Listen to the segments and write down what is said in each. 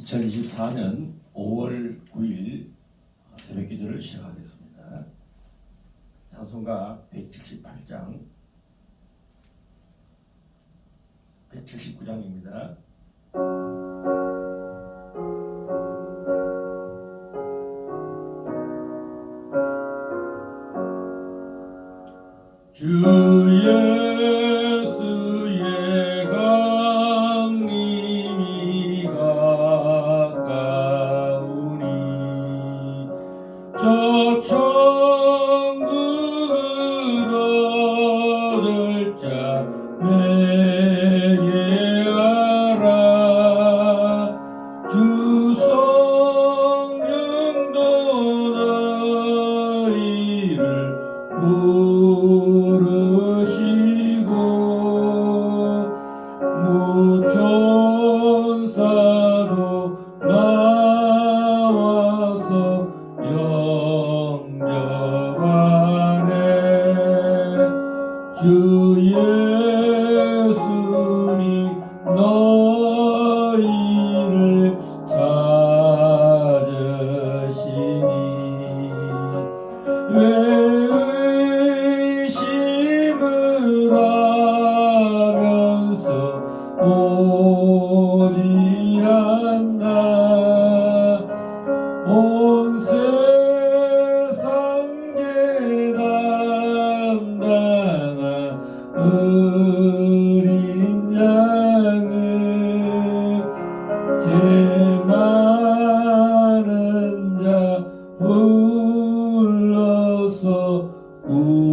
2024년 5월 9일 새벽 기도를 시작하겠습니다. 찬송가 178장 179장입니다. 주 예수의 강림이 가까우니 저 천국을 얻을 자 회개하라. 주 성령도 너희를 부르시고 무천사도 나와서 영접하네. 주 예수님 너희를 찾으시니 왜 의심을 하면서 오지 않나. 온 세상 죄 담당한 어린 양은 죄 많은 자 불러서 구원하네.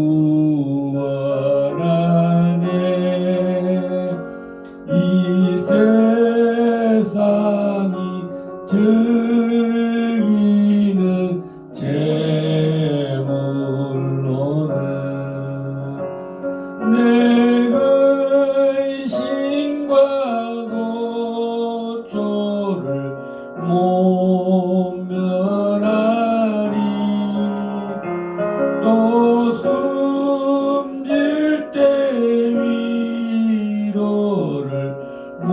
이 세상이 즐기는 재물로는 내 근심과 고초를 못 면하리. 또 숨질 때 위로를 못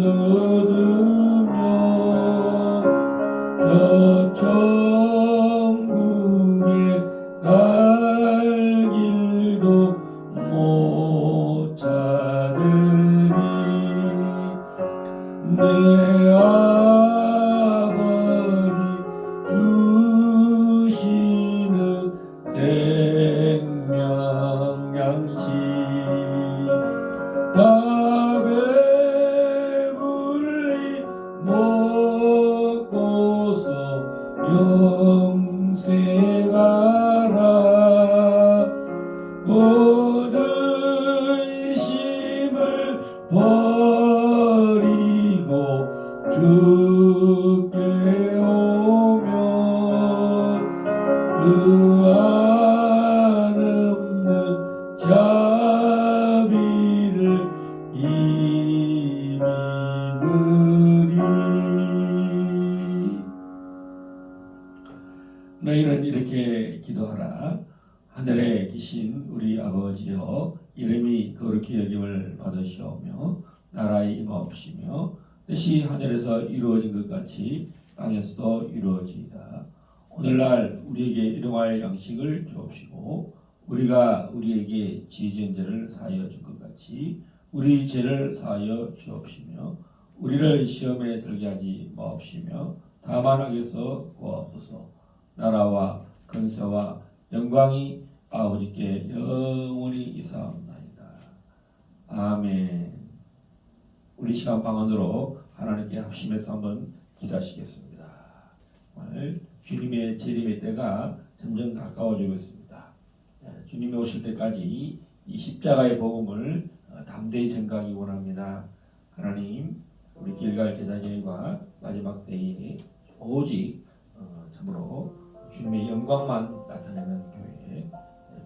얻으며 저 천국에 갈 길도 못 찾으리. 내 아버지 주시는 생명 양식 다 배불리 먹고서 영생하라. 모든 힘을 버리고 주께 오면 그 안 없는 자비를 입으리. 너희는 이렇게 기도하라. 하늘에 계신 우리 아버지여, 이름이 거룩히 여김을 받으시오며 나라의 임하옵시며 뜻이 하늘에서 이루어진 것 같이 땅에서도 이루어지이다. 오늘날 우리에게 일용할 양식을 주옵시고 우리가 우리에게 지은 죄를 사하여 준 것 같이 우리 죄를 사하여 주옵시며 우리를 시험에 들게 하지 마옵시며 다만 악에서 구하옵소서. 나라와 권세와 영광이 아버지께 영원히 이사옵나이다. 아멘. 우리 시간 방언으로 하나님께 합심해서 한번 기도하시겠습니다. 오늘 주님의 재림의 때가 점점 가까워지고 있습니다. 주님이 오실 때까지 이 십자가의 복음을 담대히 전가하기 원합니다. 하나님, 우리 길갈 제자교회가 마지막 때에 오직 참으로 주님의 영광만 나타내는 교회,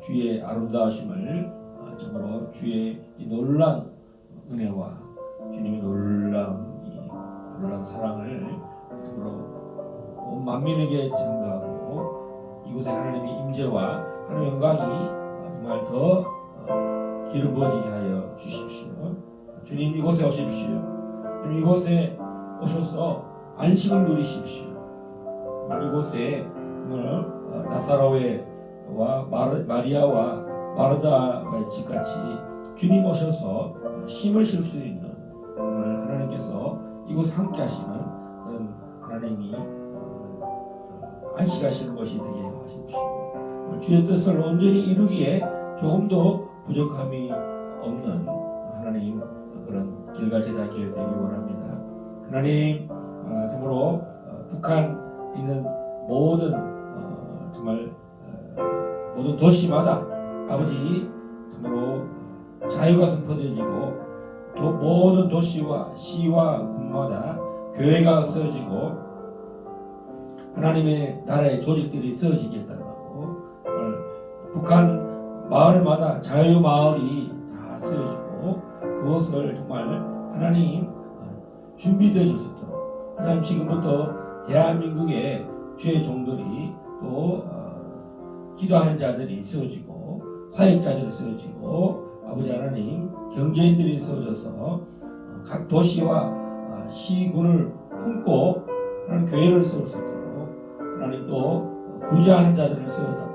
주의 아름다우심을 참으로 주의 이 놀라운 은혜와 주님의 놀라운 사랑을 참으로 온 만민에게 전가하고 이곳에 하나님의 임재와 하나님의 영광이 정말 더 기름 부어지게 하여 주십시오. 주님 이곳에 오십시오. 주님 이곳에 오셔서 안식을 누리십시오. 이곳에 나사로와 마리아와 마르다의 집같이 주님 오셔서 힘을 쉴 수 있는 하나님께서 이곳에 함께 하시는 그런 하나님이 안식하시는 것이 되게 하십시오. 주의 뜻을 온전히 이루기에 조금도 부족함이 없는 하나님 그런 길갈 제자 교회 되기 원합니다. 하나님 참으로 북한 있는 모든 정말 모든 도시마다 아버지 참으로 자유가 선포되어지고 또 모든 도시와 시와 군마다 교회가 세워지고 하나님의 나라의 조직들이 세워지게 해달라고 북한 마을마다 자유 마을이 다 세워지고 그것을 정말 하나님 준비되어 줄 수 있도록 하나님 지금부터 대한민국의 주의 종들이 또 기도하는 자들이 세워지고 사역자들이 세워지고 아버지 하나님 경제인들이 세워져서 각 도시와 시군을 품고 하나님 교회를 세울 수 있도록 하나님 또 구제하는 자들을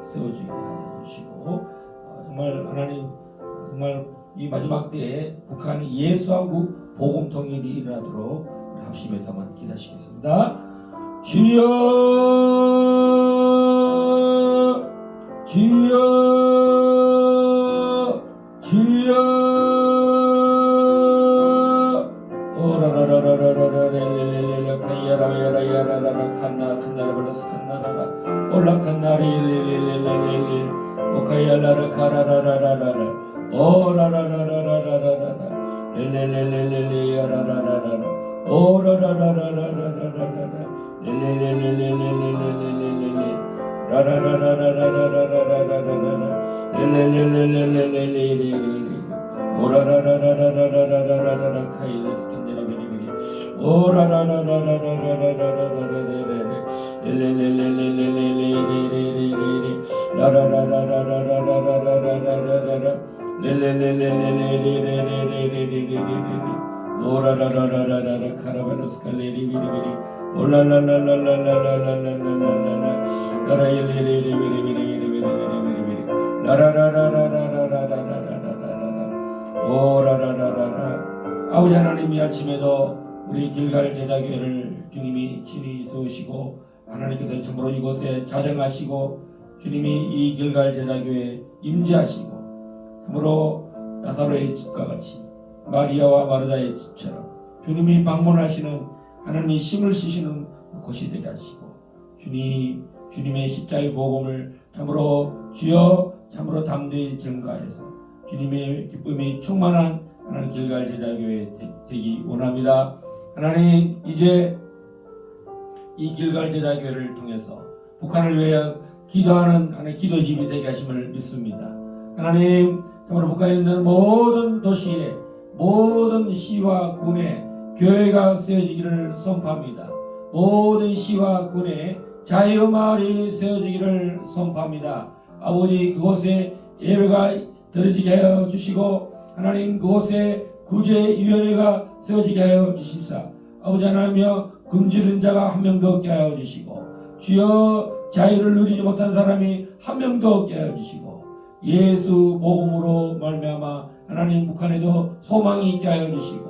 세워주시고 정말 하나님 정말 이 마지막 때에 북한이 예수왕국 복음 통일이 일어나도록 우리 합심해서 한번 기도하시겠습니다. 주여 주여 주여 오라라라라라라라라라라라 카이야라야라야라라라 칸나라바라스 칸나라라 올라칸나리릴릴릴릴릴 오카야라라 카라라라라라라 오라라라라라라라라 릴릴릴릴릴리야라라라라 오라라라라라라라라 릴릴릴릴릴릴릴릴릴릴 라라라라라라라라라라라 릴릴릴릴릴릴릴릴릴 오라라라라라라라라라라 카일레스킨데레비리비리 오라라라라라라라라라라라라라 릴릴릴릴릴릴릴릴릴 라라라라라라라라라라라라 릴릴릴릴릴릴릴릴릴릴 오라라라라라라 카라바노스칼레리비리비리 올라라라라라라라라라라라라 라라일리리리비리비리비리비리비리 라라라라라라라라라라라라 오라라라라라 아버지 하나님 이 아침에도 우리 길갈 제자교회를 주님이 친히 세우시고 하나님께서 참으로 이곳에 자정하시고 주님이 이 길갈 제자교회에 임재하시고 참으로 나사로의 집과 같이 마리아와 마르다의 집처럼 주님이 방문하시는 하나님이 힘을 쓰시는 곳이 되게 하시고 주님의 십자가의 복음을 참으로 주여 참으로 담대히 전가해서 주님의 기쁨이 충만한 하나님 길갈 제자교회 되기 원합니다. 하나님 이제 이 길갈 제자교회를 통해서 북한을 위하여 기도하는 하나님 기도집이 되게 하심을 믿습니다. 하나님 참으로 북한에 있는 모든 도시에 모든 시와 군에 교회가 세워지기를 선포합니다. 모든 시와 군에 자유마을이 세워지기를 선포합니다. 아버지 그곳에 예배가 드려지게 하여 주시고 하나님 그곳에 구제위원회가 세워지게 하여 주시사 아버지 하나님이여 금지른 자가 한 명도 없게 하여 주시고 주여 자유를 누리지 못한 사람이 한 명도 없게 하여 주시고 예수 복음으로 말미암아 하나님 북한에도 소망이 있게 하여 주시고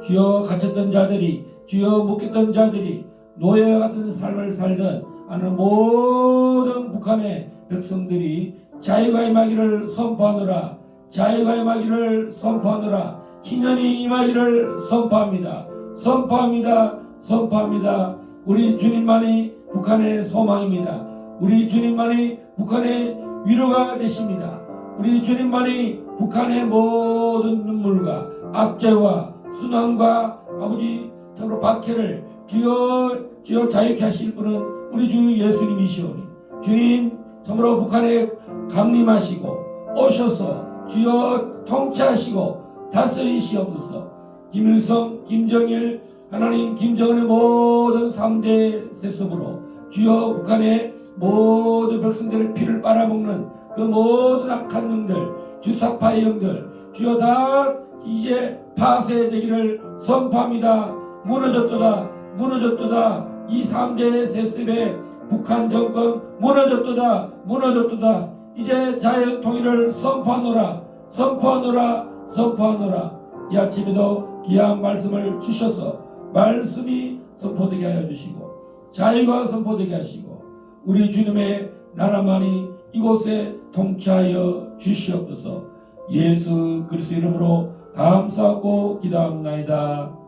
주여 갇혔던 자들이 주여 묶였던 자들이 노예와 같은 삶을 살던 하는 모든 북한의 백성들이 자유가 임하기를 선포하노라 자유가 임하기를 선포하노라 희년이 임하기를 선포합니다. 선포합니다. 선포합니다. 우리 주님만이 북한의 소망입니다. 우리 주님만이 북한의 위로가 되십니다. 우리 주님만이 북한의 모든 눈물과 압제와 순환과 아버지 참으로 박해를 주여 자유케 하실 분은 우리 주 예수님이시오니 주님 참으로 북한에 강림하시고 오셔서 주여 통치하시고 다스리시옵소서. 김일성, 김정일, 하나님 김정은의 모든 3대 세습으로 주여 북한의 모든 백성들의 피를 빨아먹는 그 모든 악한 영들 주사파의 영들 주여 다 이제 파쇄되기를 선포합니다. 무너졌도다. 무너졌도다. 이 3대 시스템의 북한 정권 무너졌도다. 무너졌도다. 이제 자유 통일을 선포하노라. 선포하노라. 선포하노라. 이 아침에도 귀한 말씀을 주셔서 말씀이 선포되게 하여 주시고 자유가 선포되게 하시고 우리 주님의 나라만이 이곳에 통치하여 주시옵소서. 예수 그리스도 이름으로 감사하고 기도합나이다.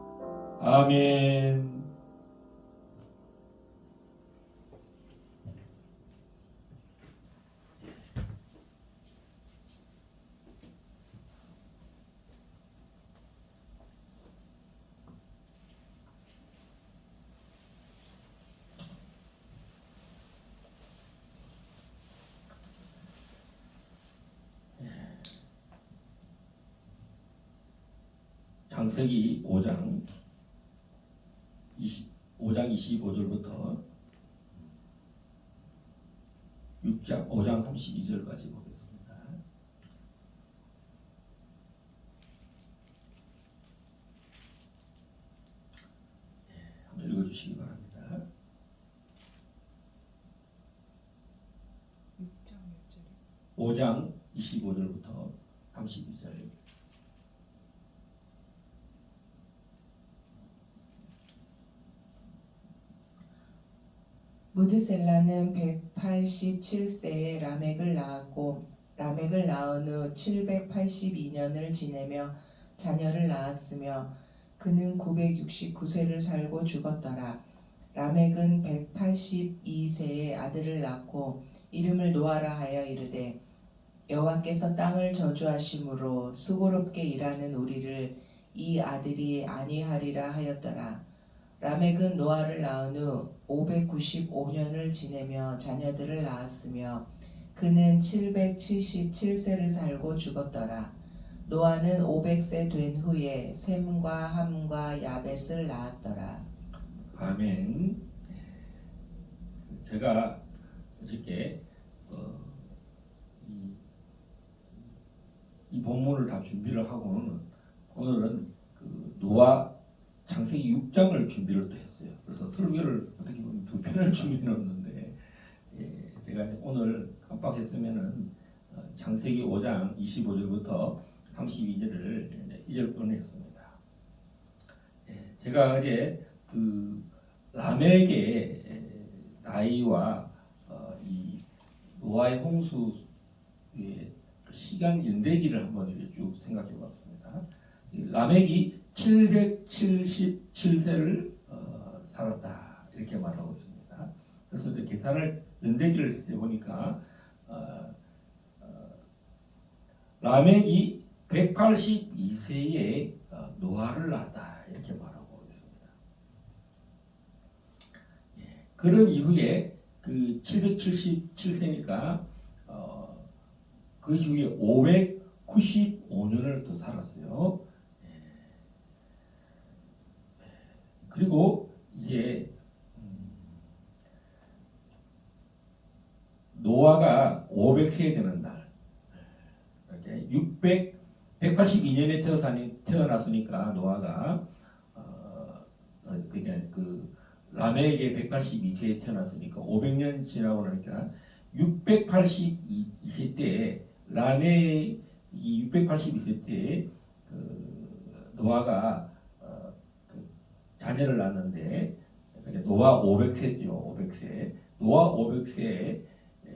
아멘. 창세기 5장 25절부터 5장 32절까지 보겠습니다. 한번 읽어주시기 바랍니다. 5장 25절부터 32절. 무드셀라는 187세에 라멕을 낳았고 라멕을 낳은 후 782년을 지내며 자녀를 낳았으며 그는 969세를 살고 죽었더라. 라멕은 182세에 아들을 낳고 이름을 노아라 하여 이르되 여호와께서 땅을 저주하심으로 수고롭게 일하는 우리를 이 아들이 안위하리라 하였더라. 라멕은 노아를 낳은 후 595년을 지내며 자녀들을 낳았으며 그는 777세를 살고 죽었더라. 노아는 500세 된 후에 셈과 함과 야벳을 낳았더라. 아멘. 제가 어저께 이 본문을 다 준비를 하고는 오늘은 그 노아 창세기 6장을 준비를 또 했어요. 그래서 설교를 어떻게 보면 2편을 준비해놓는데 제가 오늘 깜빡했으면은 창세기 5장 25절부터 32절을 잊을 뻔했습니다. 제가 어제 그 라멕의 나이와 이 노아의 홍수의 시간 연대기를 한번 이렇게 쭉 생각해봤습니다. 라멕이 777세를 살았다 이렇게 말하고 있습니다. 그래서 이제 계산을 연대기를 해보니까 라멕이 182세에 노아를 낳았다 이렇게 말하고 있습니다. 그런 이후에 그 777세니까 그 이후에 595년을 더 살았어요. 그리고 이제 노아가 500세 되는 날, 이렇게 182년에 태어났으니까 노아가 그냥 그 라멕의 182세에 태어났으니까 500년 지나고 나니까 682세 때 라멕이 682세 때 노아가 자녀를 낳았는데 노아 500세죠. 500세. 노아 500세에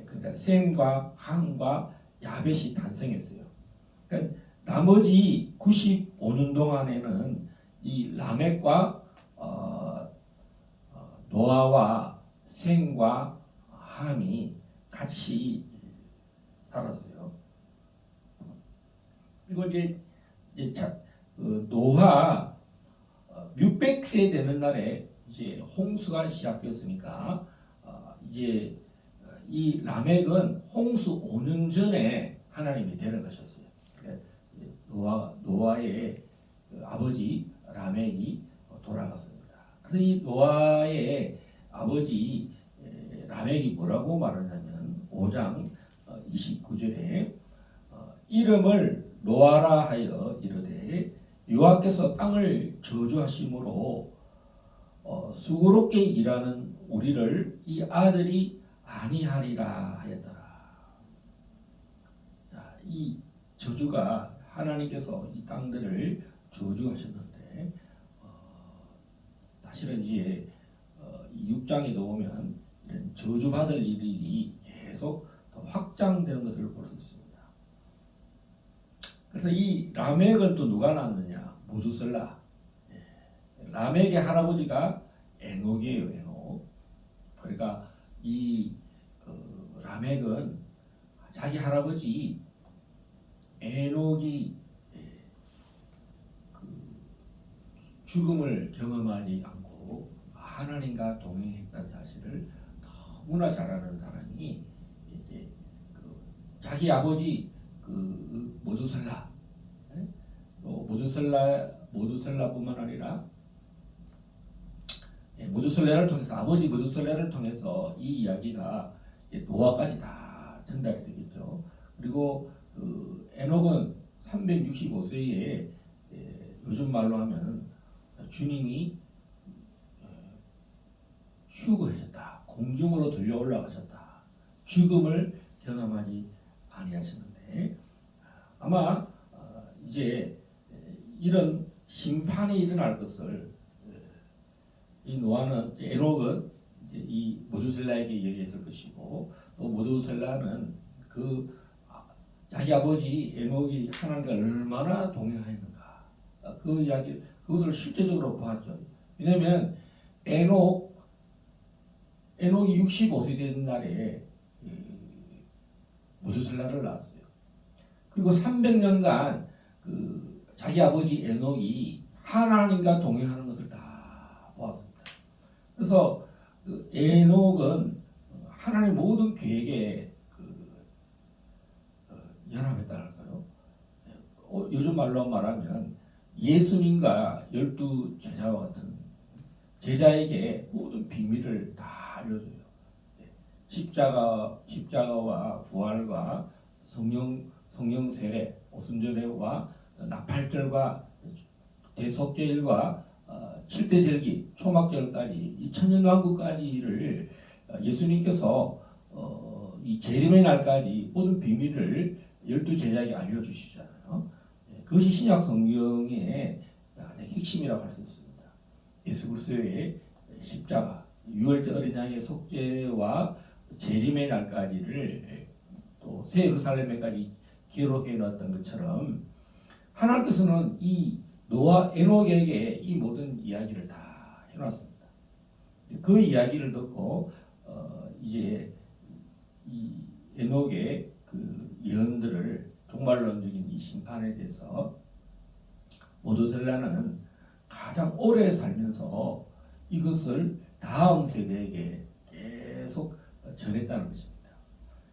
그러니까 셈과 함과 야벳이 탄생했어요. 그러니까 나머지 95년 동안에는 이 라멕과 노아와 셈과 함이 같이 살았어요. 그리고 이제 노아 600세 되는 날에 이제 홍수가 시작됐으니까 이제 이 라멕은 홍수 5년 전에 하나님이 데려가셨어요. 노아의 아버지 라멕이 돌아갔습니다. 그래서 이 노아의 아버지 라멕이 뭐라고 말하냐면 5장 29절에 이름을 노아라 하여 이르되 여호와께서 땅을 저주하심으로 수고롭게 일하는 우리를 이 아들이 아니하리라 하였더라. 자, 이 저주가 하나님께서 이 땅들을 저주하셨는데 사실은 이제 이 6장에도 보면 이런 저주받을 일이 계속 더 확장되는 것을 볼 수 있습니다. 그래서 이 라멕은 또 누가 낳았느냐? 모두셀라. 라멕의 할아버지가 에녹이에요. 에녹. 그러니까 이 라멕은 자기 할아버지 에녹이 그 죽음을 경험하지 않고 하나님과 동행했다는 사실을 너무나 잘 아는 사람이 이제 그 자기 아버지 그 모두셀라, 모두셀라뿐만 아니라 모두셀라를 통해서 아버지 모두셀라를 통해서 이 이야기가 노아까지 다 전달이 되겠죠. 그리고 그 에녹은 365세에 요즘 말로 하면 주님이 휴거하셨다, 공중으로 들려 올라가셨다, 죽음을 경험하지 아니하셨는데 아마 이제 이런 심판이 일어날 것을 이 노아는 에녹은 이 모두셀라에게 얘기했을 것이고 또 모두셀라는 그 자기 아버지 에녹이 하나님과 얼마나 동행하였는가 그 이야기 그것을 실제적으로 보았죠. 왜냐하면 에녹이 65세 된 날에 모두셀라를 낳았어요. 그리고 300년간 그 자기 아버지 에녹이 하나님과 동행하는 것을 다 보았습니다. 그래서 그 에녹은 하나님의 모든 계획에 연합했다 할까요? 요즘 말로 말하면 예수님과 12 제자와 같은 제자에게 모든 비밀을 다 알려줘요. 십자가와 부활과 성령 세례, 오순절회와 나팔절과 대속죄일과 7대 절기, 초막절까지 이 천년왕국까지를 예수님께서 이 재림의 날까지 모든 비밀을 12제자에게 알려주시잖아요. 그것이 신약 성경의 핵심이라고 할 수 있습니다. 예수 그리스도의 십자가, 유월절 어린 양의 속죄와 재림의 날까지를 또 새 예루살렘에까지 기록해 놓았던 것처럼 하나님께서는 이 노아 에녹에게 이 모든 이야기를 다 해놨습니다. 그 이야기를 듣고 이제 이 에녹의 그 예언들을 종말론적인 이 심판에 대해서 모두셀라는 가장 오래 살면서 이것을 다음 세대에게 계속 전했다는 것입니다.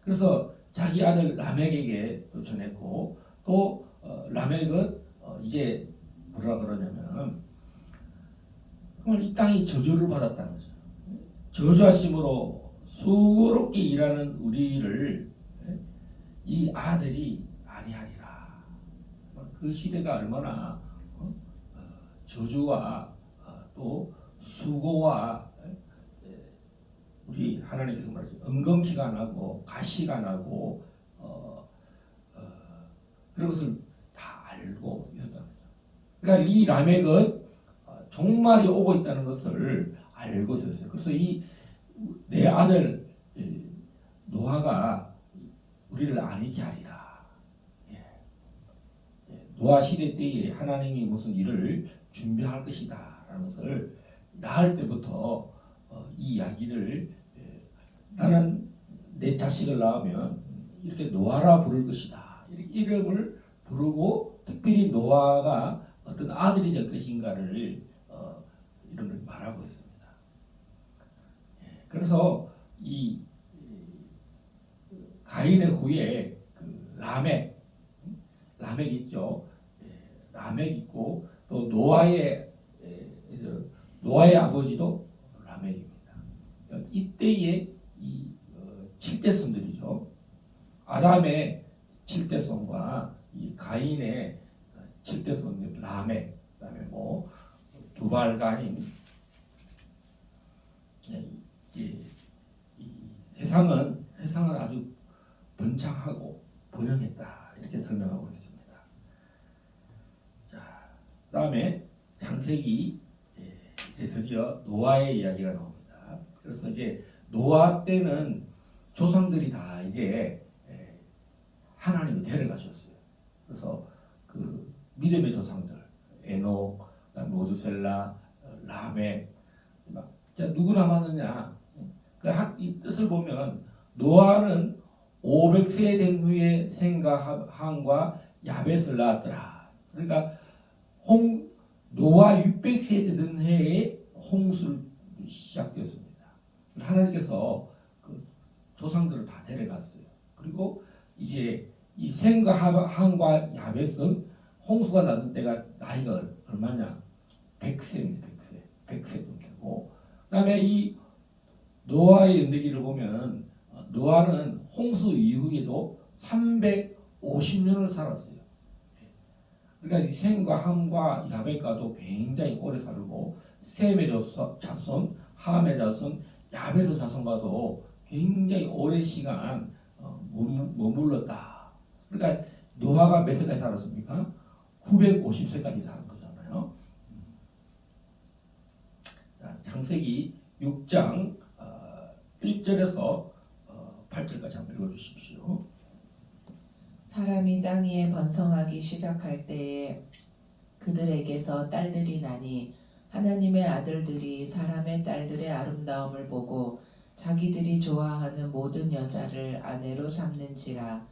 그래서 자기 아들 라멕에게 또 전했고 또 라멕은 이제 뭐라 그러냐면 정말 이 땅이 저주를 받았다는 거죠. 저주하심으로 수고롭게 일하는 우리를 이 아들이 아니하리라. 그 시대가 얼마나 저주와 또 수고와 우리 하나님께서 말하죠. 은근키가 나고 가시가 나고 그런 것을 다 알고 있었다는 거죠. 그러니까 이 라멕은 종말이 오고 있다는 것을 알고 있었어요. 그래서 이 내 아들 노아가 우리를 아니게 하리라. 노아 시대 때에 하나님이 무슨 일을 준비할 것이다 라는 것을 낳을 때부터 이 이야기를 나는 내 자식을 낳으면 이렇게 노아라 부를 것이다. 이렇게 이름을 부르고 특별히 노아가 어떤 아들이 될 것인가를 이런 걸 말하고 있습니다. 그래서 이 가인의 후에 그 라멕 있죠. 라멕 있고 또 노아의 아버지도 라멕입니다. 이때의 이 7대 손들이죠. 아담의 7대 손과 이 가인의 7대 손 라멕, 그다음에 뭐 두발 가인, 이 세상은 아주 번창하고 번영했다 이렇게 설명하고 있습니다. 자, 그다음에 창세기 이제 드디어 노아의 이야기가 나옵니다. 그래서 이제 노아 때는 조상들이 다 이제 하나님을 데려가셨어요. 그래서 그 믿음의 조상들 에녹, 모두셀라, 라멕 누구 남았느냐? 이 뜻을 보면 노아는 500세 된 후에 셈과 함과 야벳을 낳았더라. 그러니까 노아 600세 되던 해에 홍수 시작되었습니다. 하나님께서 그 조상들을 다 데려갔어요. 그리고 이제 이 셈과 함과 야벳은 홍수가 나던 때가 나이가 얼마냐? 100세입니다. 100세 되고 그다음에 이 노아의 연대기를 보면 노아는 홍수 이후에도 350년을 살았어요. 그러니까 셈과 함과 야벳과도 굉장히 오래 살고 셈의 자손, 함의 자손, 야벳의 자손과도 굉장히 오랜 시간 머물렀다. 그러니까 노아가 몇 세까지 살았습니까? 950세까지 사는 거잖아요. 자, 창세기 6장 1절에서 8절까지 한번 읽어주십시오. 사람이 땅 위에 번성하기 시작할 때에 그들에게서 딸들이 나니 하나님의 아들들이 사람의 딸들의 아름다움을 보고 자기들이 좋아하는 모든 여자를 아내로 삼는지라.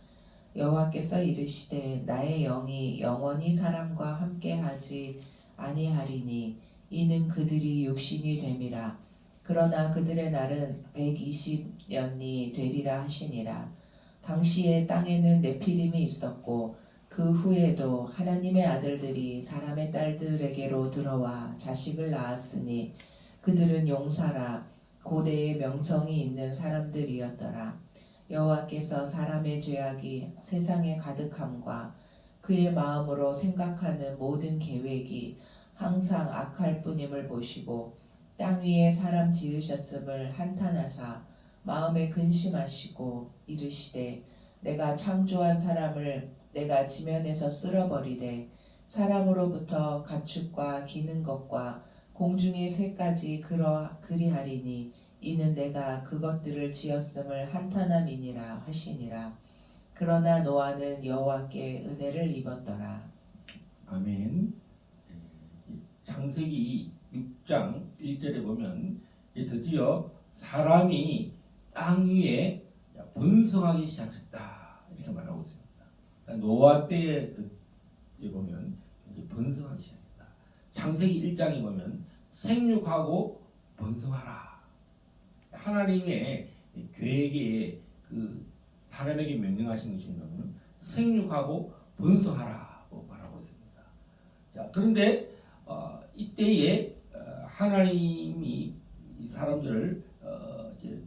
여호와께서 이르시되 나의 영이 영원히 사람과 함께하지 아니하리니 이는 그들이 육신이 됨이라. 그러나 그들의 날은 120년이 되리라 하시니라. 당시에 땅에는 네피림이 있었고 그 후에도 하나님의 아들들이 사람의 딸들에게로 들어와 자식을 낳았으니 그들은 용사라 고대의 명성이 있는 사람들이었더라. 여호와께서 사람의 죄악이 세상에 가득함과 그의 마음으로 생각하는 모든 계획이 항상 악할 뿐임을 보시고 땅 위에 사람 지으셨음을 한탄하사 마음에 근심하시고 이르시되 내가 창조한 사람을 내가 지면에서 쓸어버리되 사람으로부터 가축과 기는 것과 공중의 새까지 그리하리니 이는 내가 그것들을 지었음을 한탄함이니라 하시니라. 그러나 노아는 여호와께 은혜를 입었더라. 아멘. 창세기 6장 1절에 보면 드디어 사람이 땅 위에 번성하기 시작했다 이렇게 말하고 있습니다. 그러니까 노아 때에 보면 이제 번성하기 시작했다. 창세기 1장에 보면 생육하고 번성하라. 하나님의 계획에 그 사람에게 명령하신 것이 뭐냐면 생육하고 번성하라고 말하고 있습니다. 자, 그런데 이때에 하나님이 이 사람들을 이제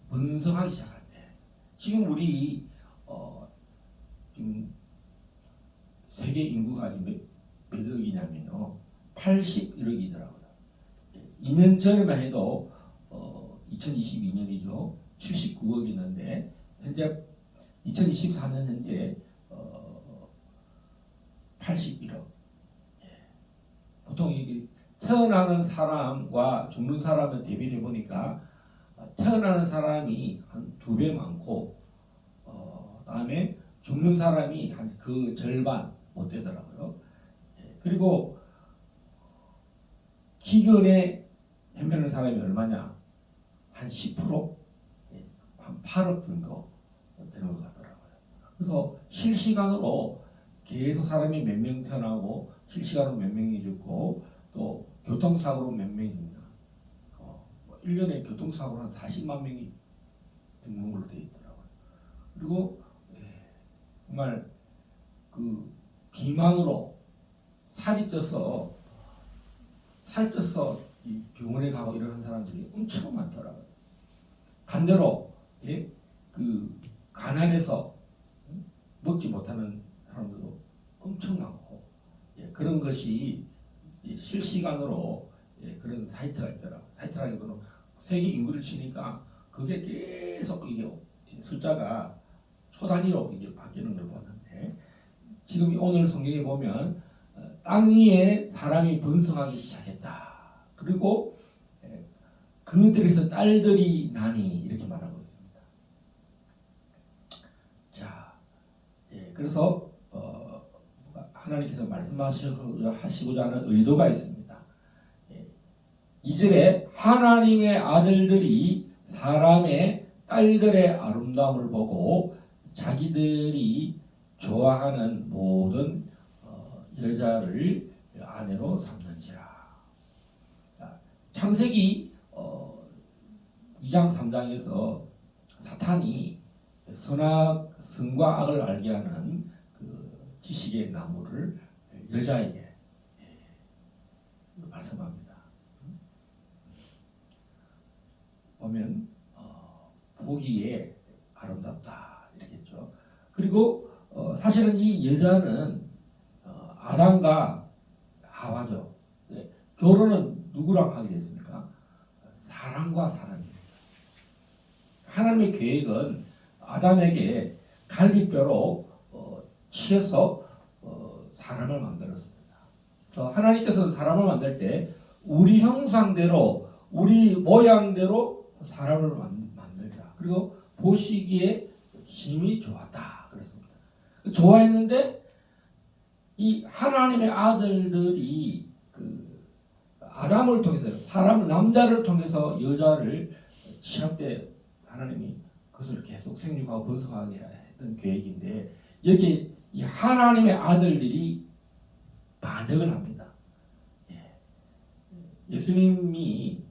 번성하기 시작할 때, 지금 우리 지금 세계 인구가 지금 몇 억이냐면요, 81억이더라고요. 2년 전에만 해도 2022년이죠. 79억이었는데 현재 2024년 현재 81억. 보통 이게 태어나는 사람과 죽는 사람을 대비해 보니까 태어나는 사람이 한 2배 많고 그다음에 죽는 사람이 한 그 절반 못 되더라고요. 그리고 기근에 헤매는 사람이 얼마냐? 한 10%? 한 8억 정도 되는 것 같더라고요. 그래서 실시간으로 계속 사람이 몇 명 태어나고 실시간으로 몇 명이 죽고 또 교통사고로 몇 명이 죽냐. 1년에 교통사고로 한 40만 명이 죽는 걸로 되어 있더라고요. 그리고 정말 그 비만으로 살쪄서 이 병원에 가고 이러는 사람들이 엄청 많더라고요. 반대로 그 가난해서 먹지 못하는 사람들도 엄청 많고 그런 것이 실시간으로 그런 사이트가 있더라고요. 사이트라기보다는 세계 인구를 치니까 그게 계속 이게 숫자가 초 단위로 이게 바뀌는 걸 보는데 지금 오늘 성경에 보면 땅 위에 사람이 번성하기 시작했다. 그리고 그들에서 딸들이 나니 이렇게 말하고 있습니다. 자, 그래서 하나님께서 말씀하시고자 하는 의도가 있습니다. 2절에 하나님의 아들들이 사람의 딸들의 아름다움을 보고 자기들이 좋아하는 모든 여자를 아내로 삼는지라. 창세기 2장 3장에서 사탄이 선과 악을 알게 하는 그 지식의 나무를 여자에게 말씀합니다. 보면 보기에 아름답다 이렇겠죠. 그리고 사실은 이 여자는 아담과 하와죠. 결혼은 누구랑 하게 됐습니까? 사람과 사람입니다. 하나님의 계획은 아담에게 갈비뼈로 치어서 사람을 만들었습니다. 그래서 하나님께서 사람을 만들 때 우리 형상대로 우리 모양대로 사람을 만들자. 그리고 보시기에 힘이 좋았다 그랬습니다. 좋아했는데 이 하나님의 아들들이 그 아담을 통해서 사람 남자를 통해서 여자를 취할 때 하나님이 그것을 계속 생육하고 번성하게 했던 계획인데 여기 이 하나님의 아들들이 반역을 합니다. 예수님이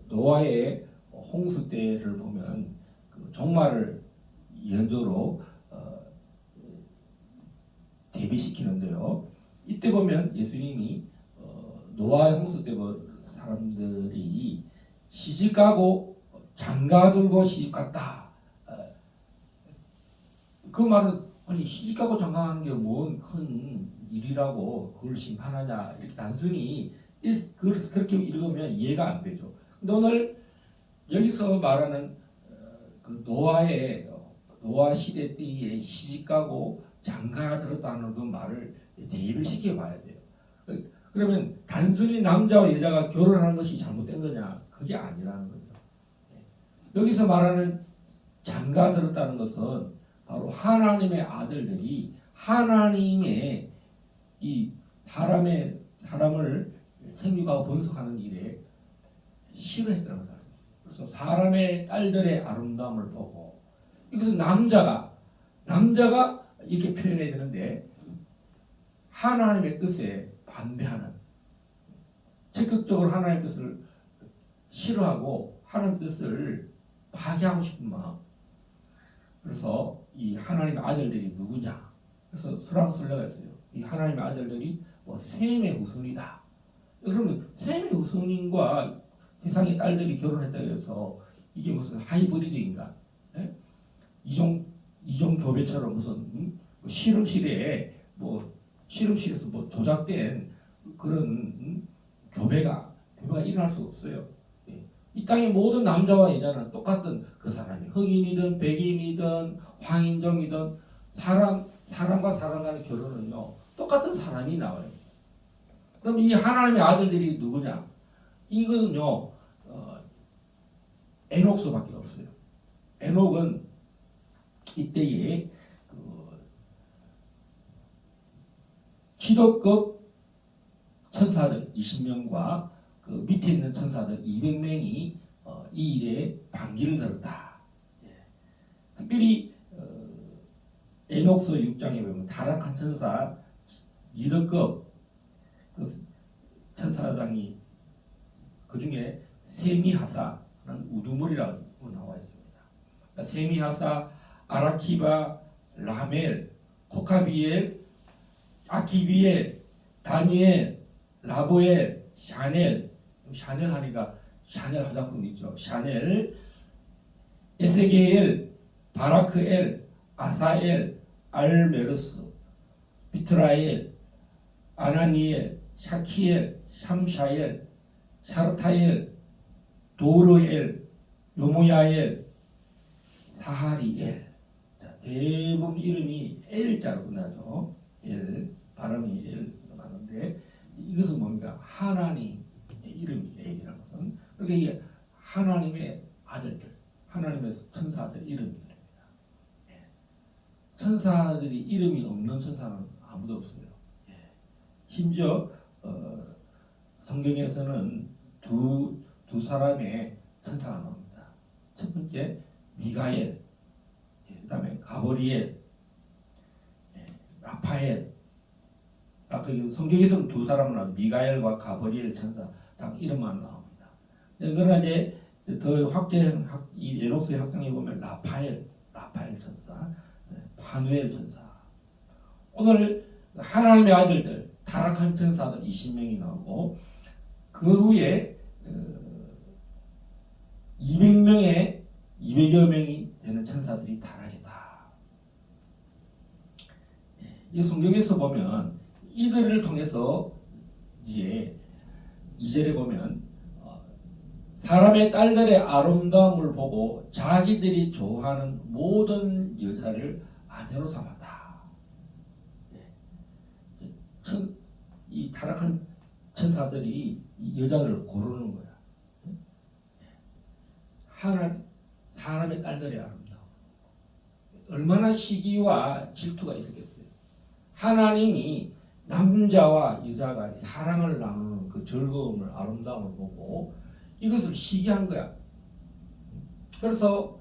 노아의 홍수 때를 보면 그 종말을 연조로 대비시키는데요. 이때 보면 예수님이 노아의 홍수 때 사람들이 시집가고 장가들고 시집갔다. 그 말은 아니 시집가고 장가하는 게 뭔 큰 일이라고 그걸 심판하냐 이렇게 단순히 그렇게 읽으면 이해가 안 되죠. 근데 오늘 여기서 말하는 그 노아 시대 때에 시집가고 장가 들었다는 그 말을 대입을 시켜봐야 돼요. 그러면 단순히 남자와 여자가 결혼하는 것이 잘못된 거냐? 그게 아니라는 거죠. 여기서 말하는 장가 들었다는 것은 바로 하나님의 아들들이 하나님의 이 사람을 생육하고 번성하는 일에 싫어했다는 것을 알 수 있어요. 그래서 사람의 딸들의 아름다움을 보고 이것은 남자가 이렇게 표현해야 되는데 하나님의 뜻에 반대하는 적극적으로 하나님의 뜻을 싫어하고 하나님의 뜻을 파괴하고 싶은 마음. 그래서 이 하나님의 아들들이 누구냐? 그래서 수랑술래가 있어요. 이 하나님의 아들들이 셈의 후손이다. 그러면 셈의 후손인과 세상의 딸들이 결혼했다고 해서 이게 무슨 하이브리드인가? 이종 교배처럼 무슨 실험실에서 조작된 그런 교배가 일어날 수 없어요. 이 땅의 모든 남자와 여자는 똑같은 그 사람이 흑인이든 백인이든 황인종이든 사람과 사람 간의 결혼은요 똑같은 사람이 나와요. 그럼 이 하나님의 아들들이 누구냐? 이거는요 에녹스밖에 없어요. 에녹은 이때에 기독급 천사들 20명과 그 밑에 있는 천사들 200명이 이 일에 반기를 들었다. 특별히 에녹스 6장에 보면 타락한 천사 리더급 그 천사장이 그 중에 세미하사는 우두머리라고 나와 있습니다. 그러니까 세미하사, 아라키바, 라멜, 코카비엘, 아키비엘, 다니엘, 라보엘, 샤넬 하니까 샤넬 화장품 있죠. 샤넬, 에세게엘, 바라크엘, 아사엘, 알메르스, 비트라엘, 아나니엘, 샤키엘, 샴샤엘, 샤르타엘, 도르엘, 요모야엘, 사하리엘. 자, 대부분 이름이 엘자로 끝나죠. 엘, 발음이 엘 나는데 이것은 뭡니까? 하나님의 이름이 엘이라는 것은. 그러니까 이게 하나님의 아들들, 하나님의 천사들 이름입니다. 천사들이 이름이 없는 천사는 아무도 없어요. 심지어 성경에서는 두 사람의 천사가 나옵니다. 첫 번째 미가엘, 그 다음에 가브리엘, 라파엘. 아까 성경에서는 두 사람은 나옵니다. 미가엘과 가브리엘 천사 딱 이름만 나옵니다. 그러나 이제 더 확대 이 에녹스의 확장해 보면 라파엘 천사, 파누엘 천사. 오늘 하나님의 아들들 타락한 천사들 20명이 나오고 그 후에 200여 명이 되는 천사들이 타락했다. 이 성경에서 보면 이들을 통해서 이제 2절에 보면 사람의 딸들의 아름다움을 보고 자기들이 좋아하는 모든 여자를 아내로 삼았다. 이 타락한 천사들이 이 여자들을 고르는 거야. 사람의 딸들의 아름다움. 얼마나 시기와 질투가 있었겠어요. 하나님이 남자와 여자가 사랑을 나누는 그 즐거움을, 아름다움을 보고 이것을 시기한 거야. 그래서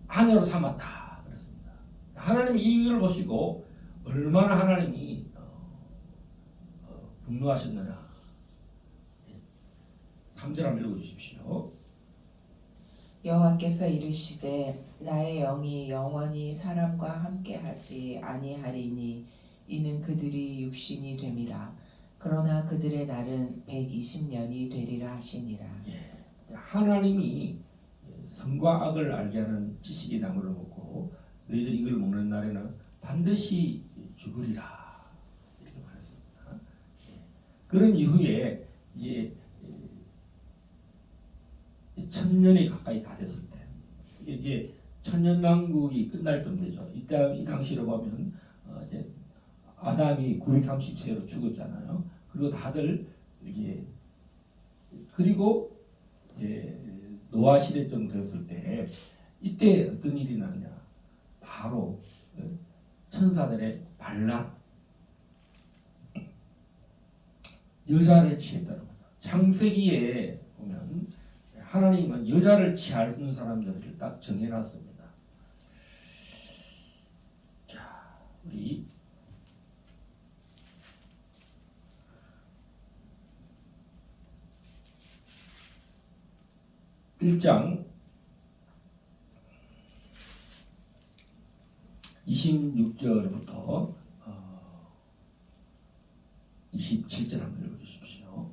아내로 삼았다 그랬습니다. 하나님이 이걸 보시고 얼마나 하나님이 분노하셨느냐. 3절 한번 읽어주십시오. 여호와께서 이르시되 나의 영이 영원히 사람과 함께하지 아니하리니 이는 그들이 육신이 됨이라. 그러나 그들의 날은 120년이 되리라 하시니라. 하나님이 선과 악을 알게 하는 지식의 나무를 먹고 너희들이 이걸 먹는 날에는 반드시 죽으리라 이렇게 말했습니다. 그런 이후에 이제 1000년이 가까이 다 됐을 때 이게 천년왕국이 끝날 쯤 되죠. 이때 이 당시로 보면 이제 아담이 930세로 죽었잖아요. 그리고 다들 이게 그리고 이제 노아 시대쯤 되었을 때 이때 어떤 일이 나느냐? 바로 천사들의 반란, 여자를 취했다는 거죠. 창세기에 보면 하나님은 여자를 취할 수 있는 사람들을 딱 정해놨습니다. 자, 우리 1장 26절부터 27절 한번 읽어주십시오.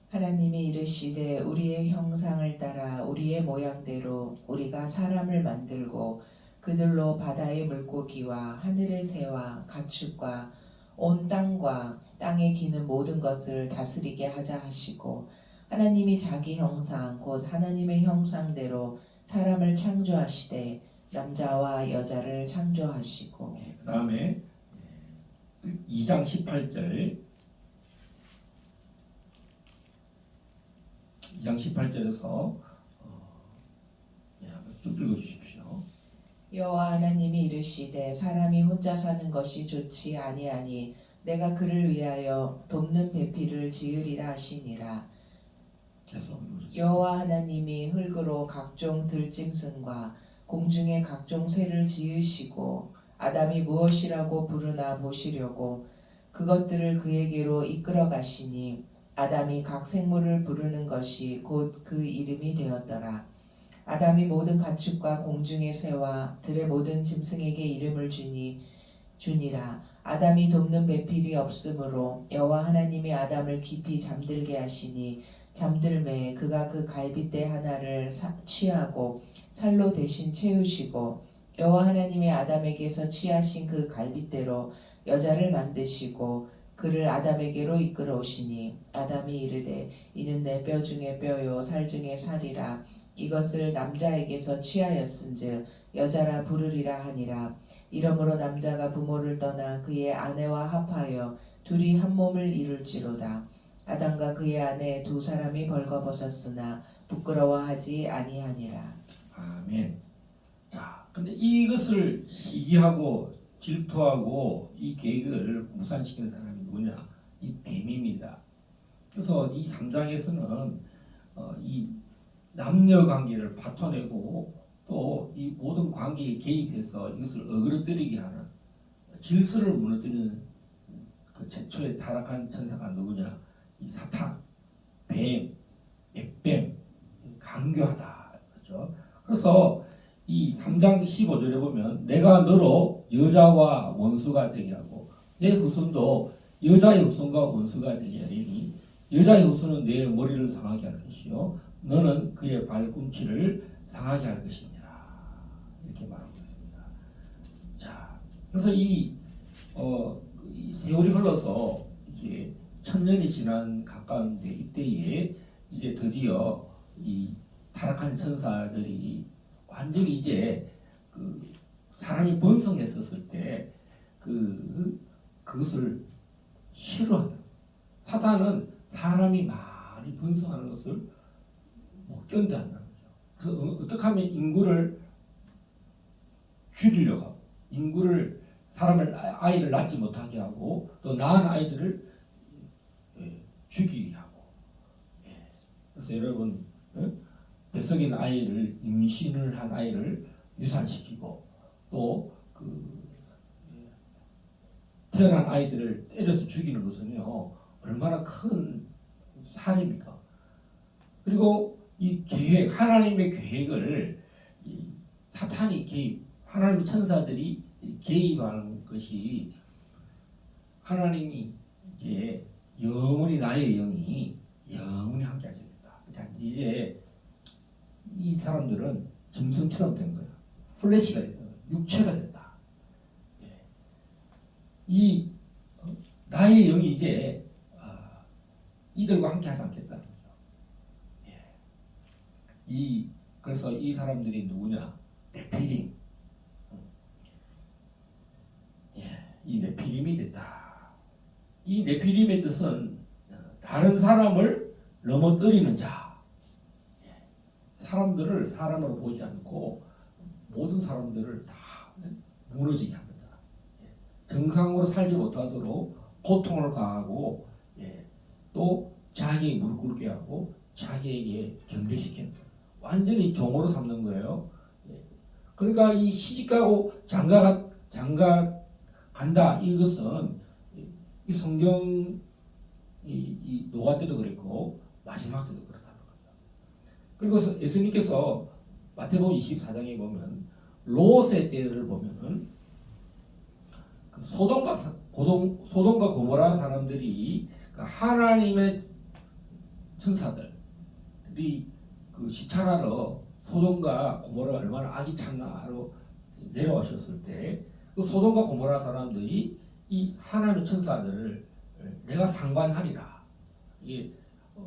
하나님이 이르시되 우리의 형상을 따라 우리의 모양대로 우리가 사람을 만들고 그들로 바다의 물고기와 하늘의 새와 가축과 온 땅과 땅에 기는 모든 것을 다스리게 하자 하시고 하나님이 자기 형상 곧 하나님의 형상대로 사람을 창조하시되 남자와 여자를 창조하시고. 그 다음에 2장 18절 2장 18절에서 좀 읽어주십시오. 여호와 하나님이 이르시되 사람이 혼자 사는 것이 좋지 아니하니 내가 그를 위하여 돕는 배필을 지으리라 하시니라. 여호와 하나님이 흙으로 각종 들짐승과 공중의 각종 새를 지으시고 아담이 무엇이라고 부르나 보시려고 그것들을 그에게로 이끌어 가시니 아담이 각 생물을 부르는 것이 곧 그 이름이 되었더라. 아담이 모든 가축과 공중의 새와 들의 모든 짐승에게 이름을 주니라. 아담이 돕는 배필이 없으므로 여호와 하나님이 아담을 깊이 잠들게 하시니 잠들매 그가 그 갈빗대 하나를 취하고 살로 대신 채우시고 여호와 하나님이 아담에게서 취하신 그 갈빗대로 여자를 만드시고 그를 아담에게로 이끌어 오시니 아담이 이르되 이는 내 뼈 중에 뼈요 살 중에 살이라 이것을 남자에게서 취하였은즉 여자라 부르리라 하니라. 이러므로 남자가 부모를 떠나 그의 아내와 합하여 둘이 한 몸을 이룰지로다. 아담과 그의 아내 두 사람이 벌거벗었으나 부끄러워하지 아니하니라. 아멘. 자, 근데 이것을 시기하고 질투하고 이 계획을 무산시키는 사람이 누구냐? 이 뱀입니다. 그래서 이 3장에서는 이 남녀 관계를 파토내고 또 이 모든 관계에 개입해서 이것을 어그러뜨리게 하는 질서를 무너뜨리는 그 최초의 타락한 천사가 누구냐? 이 사탄, 뱀, 액뱀, 강교하다. 그렇죠? 그래서 이 3장 15절에 보면 내가 너로 여자와 원수가 되게 하고 내 후손도 여자의 후손과 원수가 되게 하리니 여자의 후손은 내 머리를 상하게 할 것이요 너는 그의 발꿈치를 상하게 할 것이니라. 이렇게 말하고 있습니다. 자, 그래서 이 세월이 흘러서 이제 1000년이 지난 가까운데 이때에 이제 드디어 이 타락한 천사들이 완전히 이제 그 사람이 번성했었을 때 그것을 싫어한다. 사탄은 사람이 많이 번성하는 것을 못 견뎌한다는 거죠. 그래서 어떻게 하면 인구를 줄이려고 하고 인구를 사람을 아이를 낳지 못하게 하고 또 낳은 아이들을 죽이게 하고 그래서 여러분 뱃속에 있는 아이를 임신을 한 아이를 유산시키고 또 태어난 아이들을 때려서 죽이는 것은요 얼마나 큰 살입니까? 그리고 이 계획 하나님의 계획을 사탄이 개입 하나님의 천사들이 개입하는 것이 하나님이 이제 영원히 나의 영이 영원히 함께하게 됩니다. 그러니까 이제 이 사람들은 짐승처럼 된 거예요. 플래시가 됐다. 육체가 됐다. 이 나의 영이 이제 이들과 함께하지 않겠다는 거죠. 그래서 이 사람들이 누구냐? 네피림. 이 네피림이 됐다. 이 네피림의 뜻은 다른 사람을 넘어뜨리는 자. 사람들을 사람으로 보지 않고 모든 사람들을 다 무너지게 합니다. 정상으로 살지 못하도록 고통을 가하고 또 자기에게 무릎 꿇게 하고 자기에게 경배시키는 완전히 종으로 삼는 거예요. 그러니까 이 시집가고 장가 간다 이것은 이 성경 이 노아 때도 그랬고 마지막 때도 그렇다는 거죠. 그리고 예수님께서 마태복음 24장에 보면 롯의 때를 보면은 그 소돔과 고모라 사람들이 그 하나님의 천사들이 그 시찰하러 소돔과 고모라가 얼마나 악이 참나로 내려오셨을 때 그 소돔과 고모라 사람들이 이 하나님의 천사들을 내가 상관하리라.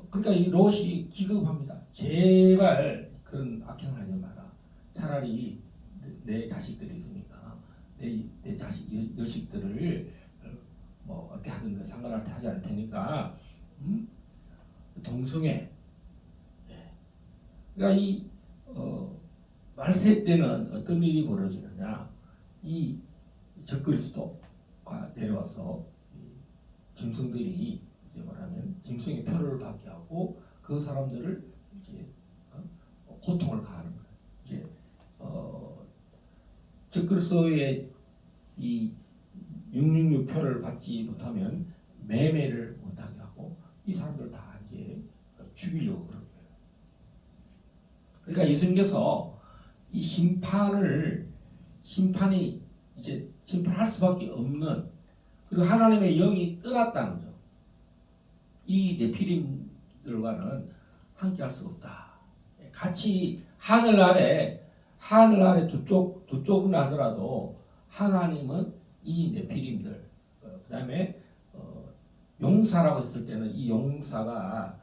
그러니까 이 롯이 기급합니다. 제발 그런 악행을 하지 마라. 차라리 내 자식들이 있으니까 내 자식 여식들을 뭐 어떻게 하든 상관할 하지 않을 테니까 동성애. 그러니까 이 말세 때는 어떤 일이 벌어지느냐? 이 적그리스도가 내려와서 짐승들이 이제 말하면 짐승의 표를 받게 하고 그 사람들을 이제 고통을 가하는 거예요. 이제 적그리스도의 이 666 표를 받지 못하면 매매를 못하게 하고 이 사람들 다 이제 죽이려고 그런 거예요. 그러니까 예수님께서 이 심판이 이제 심판할 수밖에 없는 그리고 하나님의 영이 떠났다는 거죠. 이 네피림들과는 함께할 수 없다. 같이 하늘 아래 두 쪽은 하더라도 하나님은 이 네피림들 그다음에 용사라고 했을 때는 이 용사가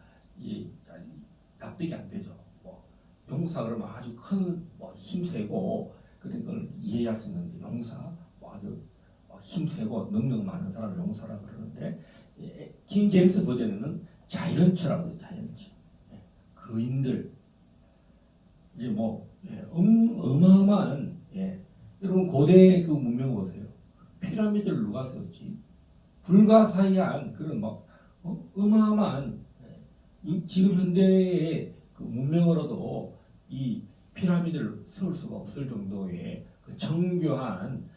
납득이 안 되죠. 뭐 용사 그러면 아주 큰뭐 힘세고 그런 걸 이해할 수 있는데 용사 뭐 아주 힘세고 능력 많은 사람을 용사라 그러는데 킹 제임스 버전에는 자이언츠라고 해요. 자이언츠. 거인들 이제 뭐 어마어마한 여러분 고대 그 문명 보세요. 피라미드를 누가 세웠지? 불가사의한 그런 막 어마어마한 지금 현대의 그 문명으로도 이 피라미드를 세울 수가 없을 정도의 그 정교한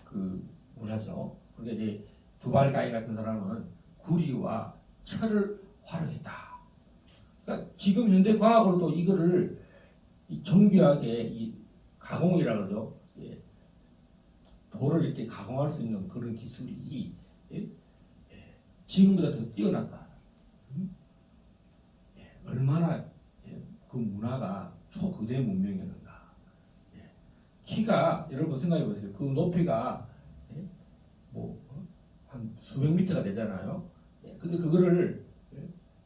그 문화죠. 그러니까 이제 두발가이 같은 사람은 구리와 철을 활용했다. 그러니까 지금 현대 과학으로도 이거를 정교하게 이 가공이라 그러죠. 돌을 이렇게 가공할 수 있는 그런 기술이 지금보다 더 뛰어났다. 얼마나 그 문화가 초거대 문명이었는가. 키가 여러분 생각해 보세요. 그 높이가 뭐 한 수백 미터가 되잖아요. 근데 그거를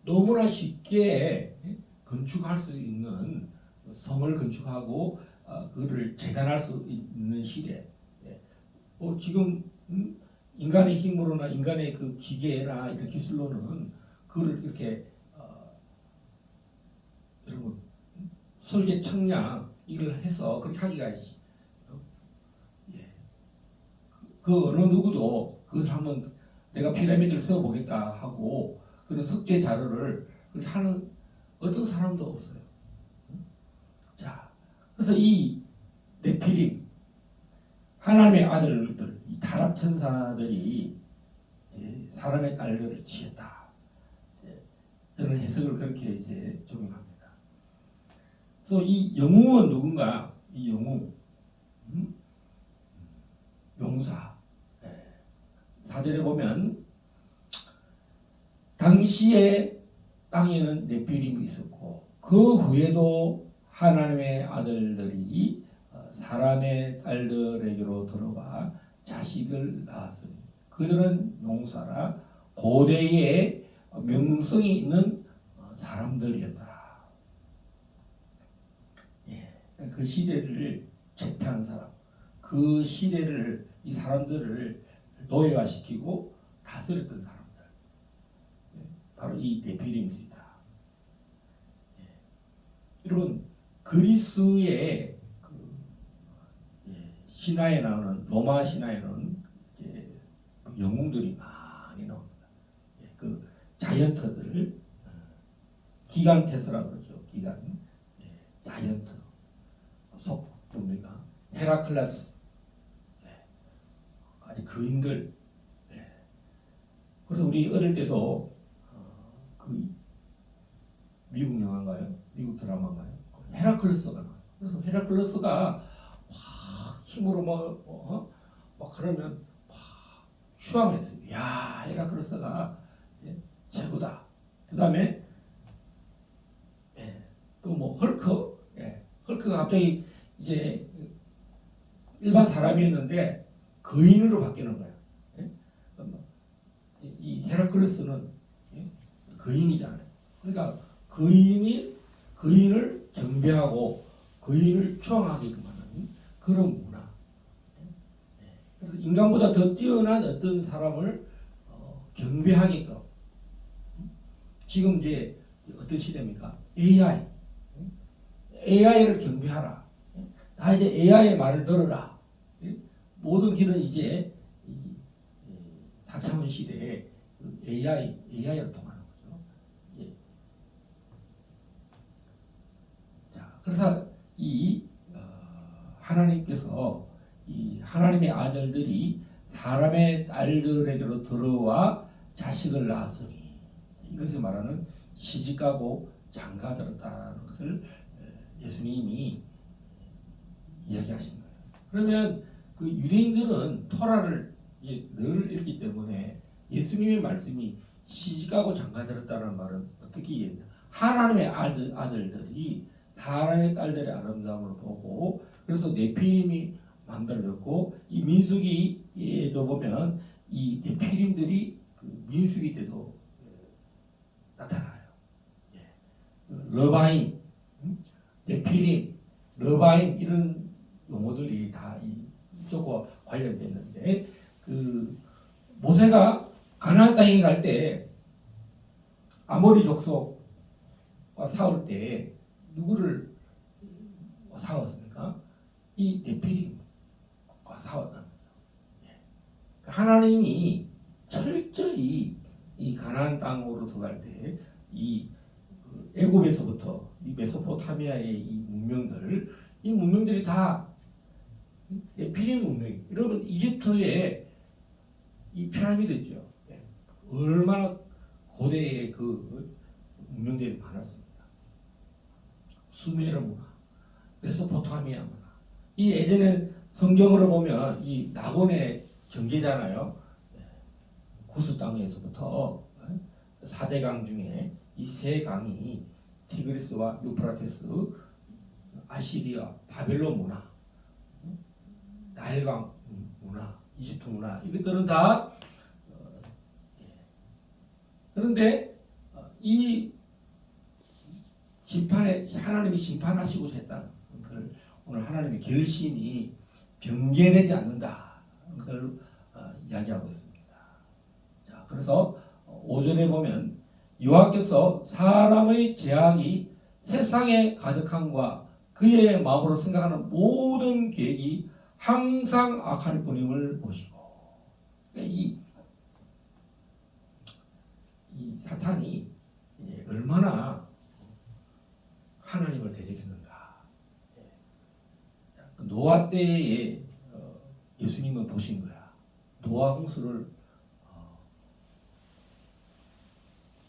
너무나 쉽게 건축할 수 있는 성을 건축하고 그거를 재단할 수 있는 시대. 지금 인간의 힘으로나 인간의 그 기계나 이런 기술로는 그걸 이렇게 여러분 설계 청량 이걸 해서 그렇게 하기가 그 어느 누구도 그것을 한번 내가 피라미드를 세워보겠다 하고 그런 석재 자료를 그렇게 하는 어떤 사람도 없어요. 자, 그래서 이 네피림 하나님의 아들들, 이 타락 천사들이 사람의 딸들을 취했다. 저는 해석을 그렇게 이제 적용합니다. 그래서 이 영웅은 누군가? 이 영웅, 용사. 4절에 보면 당시에 땅에는 네피림이 있었고 그 후에도 하나님의 아들들이 사람의 딸들에게로 들어와 자식을 낳았으니 그들은 용사라 고대의 명성이 있는 사람들이었더라. 그 시대를 제패한 사람, 그 시대를 이 사람들을 노예화시키고 다스렸던 사람들, 바로 이 네피림들이다. 여러분 그리스의 신화에 나오는 로마 신화에 나오는 영웅들이 많이 나옵니다. 그 자이언트들, 기간테스라고 그러죠. 기간, 자이언트, 속뭡니까? 헤라클레스, 아주 거인들. 그래서 우리 어릴 때도 그 미국 영화인가요? 미국 드라마인가요? 헤라클레스가 나와요. 그래서 헤라클레스가 힘으로 막 그러면 추앙했어요. 야, 헤라클레스가 최고다. 그 다음에 또 뭐 헐크, 헐크가 갑자기 이제 일반 사람이었는데 거인으로 바뀌는 거야. 이 헤라클레스는 거인이잖아요. 그러니까 거인을 경배하고 거인을 추앙하게끔 하는 그런 문화. 그래서 인간보다 더 뛰어난 어떤 사람을 경배하게끔. 지금 이제 어떤 시대입니까? AI를 경배하라. 다 이제 AI의 말을 들어라. 모든 길은 이제 4차원 시대에 AI로 통하는 거죠. 자, 그래서 이 하나님께서 이 하나님의 아들들이 사람의 딸들에게로 들어와 자식을 낳았으니 이것을 말하는 시집가고 장가들었다는 것을 예수님이 이야기하신 거예요. 그러면 그 유대인들은 토라를 늘 읽기 때문에 예수님의 말씀이 시집가고 장가들었다는 말은 어떻게 이해했냐? 하나님의 아들들이 사람의 딸들의 아름다움을 보고 그래서 네피림이 만들어졌고 이 민수기에도 보면 이 네피림들이 그 민수기 때도 나타나요. 예. 러바임, 네피림, 러바임 이런 용어들이 다 이쪽과 관련됐는데 그 모세가 가나안 땅에 갈 때 아모리 족속과 싸울 때 누구를 싸웠습니까? 이 네피림과 싸웠다는 거죠. 예. 하나님이 철저히 이 가나안 땅으로 들어갈 때 이 애굽에서부터 이 메소포타미아의 이 문명들이 다 네피림 문명. 여러분 이집트의 이 피라미드 있죠. 얼마나 고대의 그 문명들이 많았습니다. 수메르 문화, 메소포타미아 문화. 이 예전에 성경으로 보면 이 나곤의 경계잖아요. 구스 땅에서부터 4대강 중에 이 세 강이 티그리스와 유프라테스, 아시리아, 바벨론 문화, 나일강 문화, 이집트 문화 이것들은 다 그런데 이 심판에 하나님이 심판하시고 했다는 것을 오늘 하나님의 결심이 변개되지 않는다 것을 이야기하고 있습니다. 자, 그래서 5절에 보면 여호와께서 사람의 죄악이 세상에 가득함과 그의 마음으로 생각하는 모든 계획이 항상 악할 뿐임을 보시고 이 사탄이 얼마나 하나님을 대적했는가. 노아 때에 예수님은 보신 거야. 노아 홍수를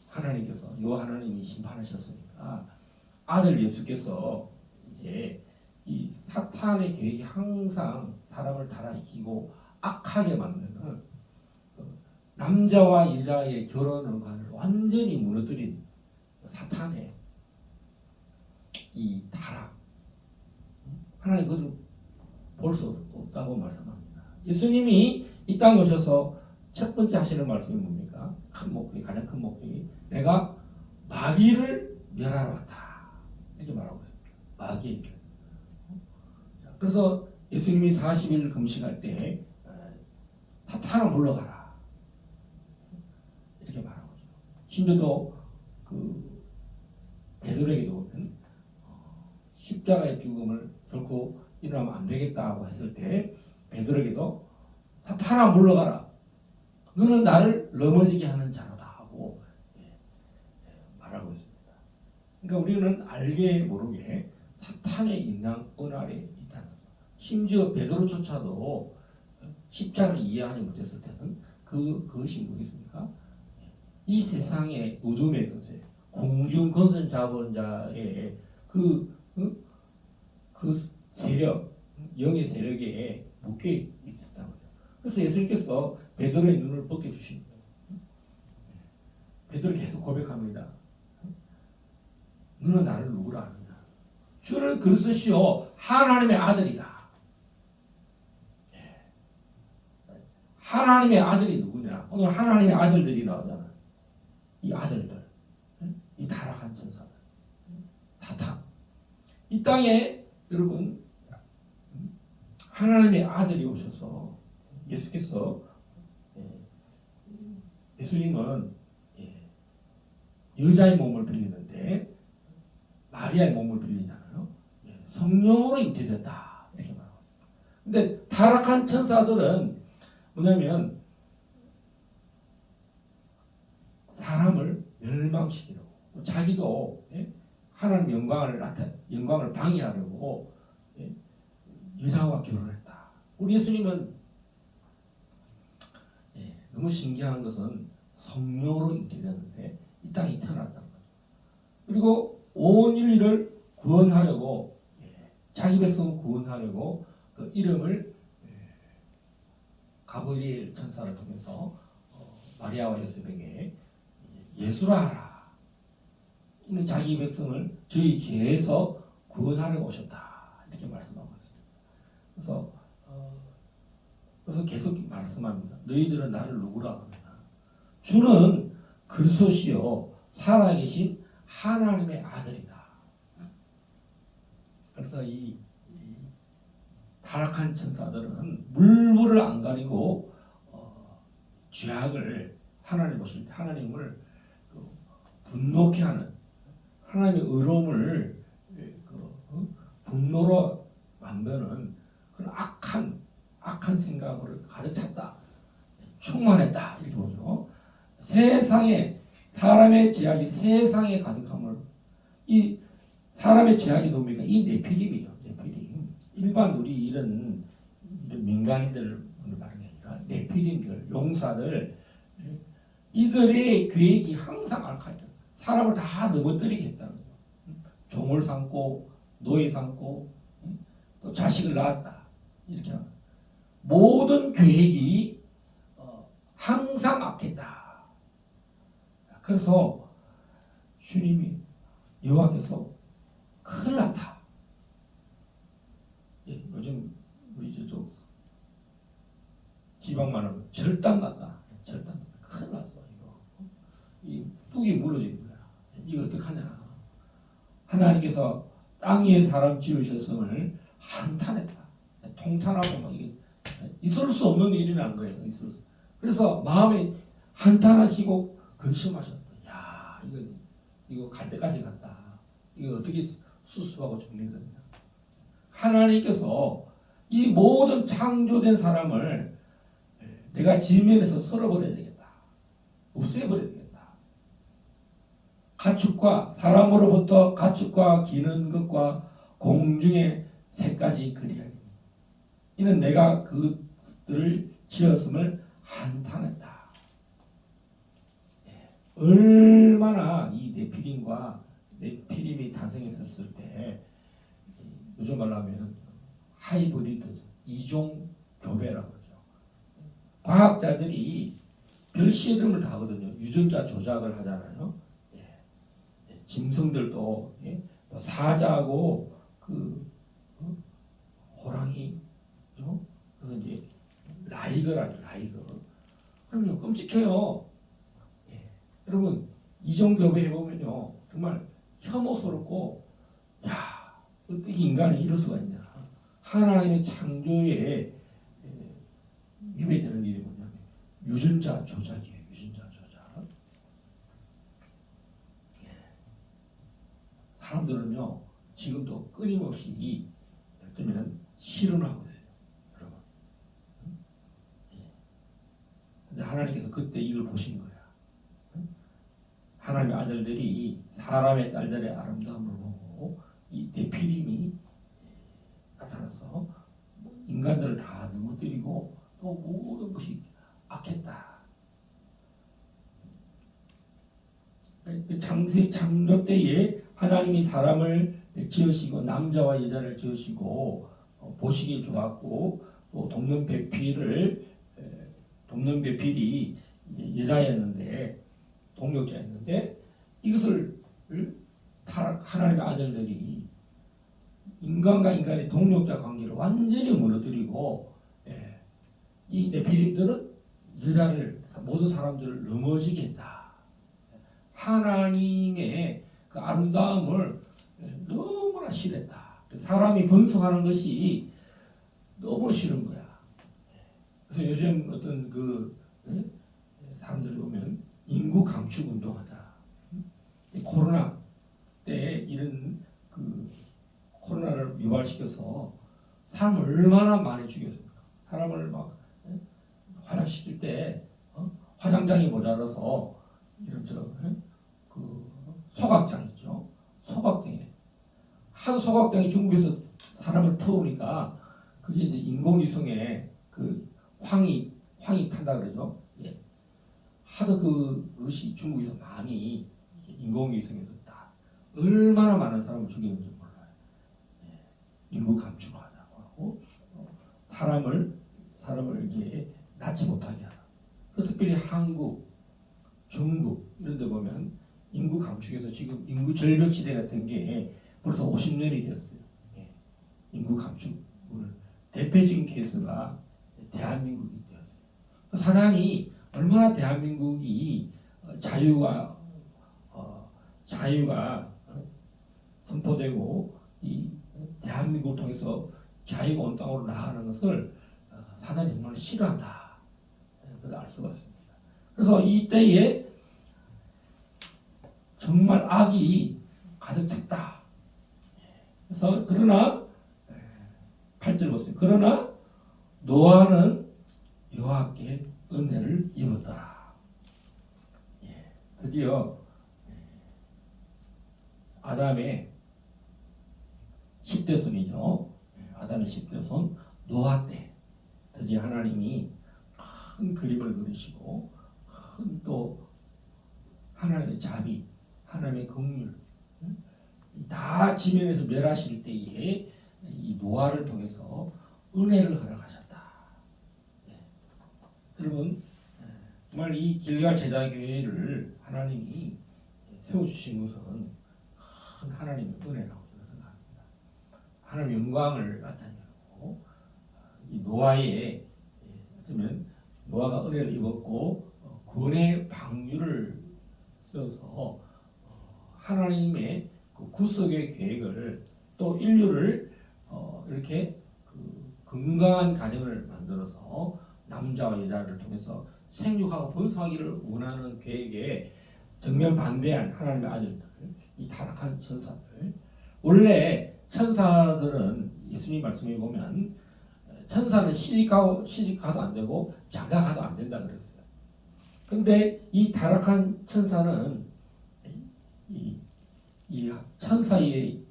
하나님께서 여호와 하나님이 심판하셨으니까 아들 예수께서 이제 이 사탄의 계획이 항상 사람을 타락시키고 악하게 만드는 남자와 여자의 결혼을 완전히 무너뜨린 사탄의 이 타락 하나님 그것을 볼 수 없다고 말씀합니다. 예수님이 이 땅에 오셔서 첫 번째 하시는 말씀이 뭡니까? 큰 목표이 가장 큰 목표이 내가 마귀를 멸하러 왔다 이렇게 말하고 있습니다. 마귀를. 그래서 예수님이 40일 금식할 때 사탄을 물러가라 이렇게 말하고 있죠. 심지어도 그 베드로에게도 보면 십자가의 죽음을 결코 일어나면 안 되겠다고 했을 때 베드로에게도 사탄아 물러가라. 너는 나를 넘어지게 하는 자로다 하고 말하고 있습니다. 그러니까 우리는 알게 모르게 사탄의 인강 은하에 있다는 거죠. 심지어 베드로조차도 십자가를 이해하지 못했을 때는 그것이 뭐겠습니까? 이 세상의 어둠의 권세, 공중 권세 잡은 자의 그 세력, 영의 세력에 묶여 있었다는 거죠. 그래서 예수님께서 베드로의 눈을 벗겨주신 거예요. 베드로 계속 고백합니다. 너는 나를 누구라 하느냐? 주는 그리스도시요 하나님의 아들이다. 하나님의 아들이 누구냐? 오늘 하나님의 아들들이 나오잖아. 이 아들들, 이 타락한 천사들, 사탄. 이 땅에 여러분 하나님의 아들이 오셔서 예수께서 예수님은 여자의 몸을 빌리는데 마리아의 몸을 빌리잖아요. 성령으로 잉태됐다 이렇게 말하고 있습니다. 근데 타락한 천사들은 뭐냐면 사람을 멸망시키려고 자기도 하나님 영광을 방해하려고 여자와 결혼했다. 우리 예수님은 너무 신기한 것은 성령으로 잉태되는데 이 땅에 태어났다는 거죠. 그리고 온 인류를 구원하려고 자기 백성을 구원하려고 그 이름을 가브리엘 천사를 통해서 마리아와 요셉에게 예수라 하라. 이는 자기 백성을 저희 죄에서 구원하려고 오셨다. 이렇게 말씀하고 있습니다. 그래서 계속 말씀합니다. 너희들은 나를 누구라 하느냐? 주는 그리스도시요 살아계신 하나님의 아들이다. 그래서 이 타락한 천사들은 물불을 안 가리고 죄악을 하나님 보실 때 하나님을 분노케 하는 하나님의 의로움을 분노로 만드는 그런 악한 생각으로 가득 찼다. 충만했다. 이렇게 보죠. 세상에 사람의 죄악이 세상에 가득함을 이 사람의 죄악이 뭡니까? 이 네피림이죠. 네피림. 일반 우리 이런 민간인들 말하는 게 아니라 네피림들, 용사들 이들의 계획이 항상 악하다. 사람을 다 넘어뜨리겠다는 거죠. 종을 삼고 노예 삼고 또 자식을 낳았다. 이렇게 하는 모든 계획이 항상 악했다. 그래서 주님이 여호와께서 큰일 났다. 요즘 우리 저쪽 지방만 하면 절단 났다. 절단 났다. 큰일 났어. 이 뚝이 무너진 거야. 이거 어떡하냐. 하나님께서 땅 위에 사람 지으셨음을 한탄했다. 통탄하고 막 이게 있을 수 없는 일이 난 거예요. 있을 수. 그래서 마음에 한탄하시고 근심하셨다. 야, 이거 갈 때까지 갔다. 이거 어떻게 수습하고 정리되냐. 하나님께서 이 모든 창조된 사람을 내가 지면에서 썰어버려야 되겠다. 없애버려야 되겠다. 가축과 사람으로부터 가축과 기는 것과 공중의 새까지 그리하니 이는 내가 그들을 지었음을 한탄했다. 얼마나 이 네피림이 탄생했었을 때 요즘 말로 하면 하이브리드 이종 교배라고 그러죠. 과학자들이 별 실험을 다 하거든요. 유전자 조작을 하잖아요. 짐승들도 사자하고 호랑이 그래서 이제 라이거라죠. 라이거. 그럼요 끔찍해요. 여러분 이종교배 해보면요 정말 혐오스럽고 야 어떻게 인간이 이럴 수가 있냐. 하나님의 창조에 위배되는 일이 뭐냐면 유전자 조작이에요. 유전자 조작. 사람들은요 지금도 끊임없이 예를 들면 실험하고 있어요. 여러분. 근데 하나님께서 그때 이걸 보신 거야. 하나님의 아들들이 사람의 딸들의 아름다움을 보고 이 네피림이 나타나서 인간들을 다 넘어뜨리고 또 모든 것이 악했다. 창조 때에 하나님이 사람을 지으시고 남자와 여자를 지으시고 보시기 좋았고 또 돕는 배필이 여자였는데 동력자였는데 이것을 하나님의 아들들이 인간과 인간의 동력자 관계를 완전히 무너뜨리고 이 네피림들은 여자를 모든 사람들을 넘어지게 했다. 하나님의 그 아름다움을 너무나 싫어했다. 사람이 번성하는 것이 너무 싫은 거야. 그래서 요즘 어떤 사람들이 보면 인구 감축 운동하다. 코로나 때 이런 코로나를 유발시켜서 사람을 얼마나 많이 죽였습니까? 사람을 막 화장시킬 때 화장장이 모자라서 이런 소각장 있죠. 소각장에 하도 소각장이 중국에서 사람을 태우니까 그게 이제 인공위성에 황이 탄다 그러죠. 하도 그것이 중국에서 많이 인공위성에서 다 얼마나 많은 사람을 죽이는지 몰라요. 인구 감축을 하자고 하고 사람을 이제 낳지 못하게 하라. 그래서 특별히 한국, 중국 이런 데 보면 인구 감축에서 지금 인구 절벽 시대 같은 게 벌써 50년이 되었어요. 인구 감축을 대표적인 케이스가 대한민국이 되었어요. 사단이 얼마나 대한민국이 자유가 선포되고 이 대한민국을 통해서 자유가 온 땅으로 나아가는 것을 사단이 정말 싫어한다. 그걸 알 수가 있습니다. 그래서 이때에 정말 악이 가득 찼다. 그래서 그러나 8절 보세요. 그러나 노아는 여호와께 은혜를 입었더라. 드디어 아담의 10대 손이죠. 아담의 10대 손 노아 때 드디어 하나님이 큰 그림을 그리시고 큰 또 하나님의 자비, 하나님의 긍휼 다 지면에서 멸하실 때에 이 노아를 통해서 은혜를 허락하셨다. 여러분 정말 이 길갈 제자교회를 하나님이 세워주신 것은 큰 하나님의 은혜라고 저는 생각합니다. 하나님의 영광을 나타내고 이 노아의 어쩌면 노아가 은혜를 입었고 구원의 방주를 세워서 하나님의 그 구속의 계획을 또 인류를 이렇게 그 건강한 가정을 만들어서 남자와 여자를 통해서 생육하고 번성하기를 원하는 계획에 정면 반대한 하나님의 아들들, 이 타락한 천사들. 원래 천사들은 예수님 말씀에 보면 천사는 시집가도 안 되고 장가가도 안 된다 그랬어요. 근데 이 타락한 천사는 이 천사의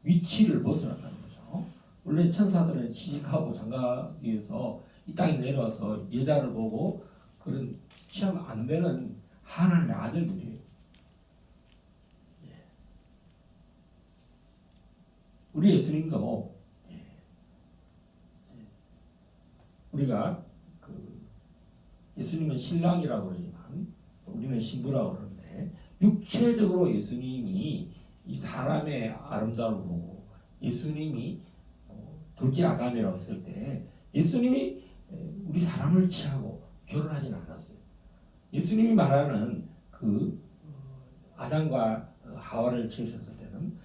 위치를 벗어났다는 거죠. 원래 천사들은 시집가고 장가가기 위해서 이 땅에 내려와서 여자를 보고 그런 취하면 안 되는 하나님의 아들들이에요. 우리 예수님도 우리가 예수님은 신랑이라고 그러지만 우리는 신부라고 그러는데 육체적으로 예수님이 이 사람의 아름다움을 보고 예수님이 둘째 아담이라고 했을 때 예수님이 우리 사람을 취하고 결혼하지는 않았어요. 예수님이 말하는 그 아담과 하와를 지으셨을 때는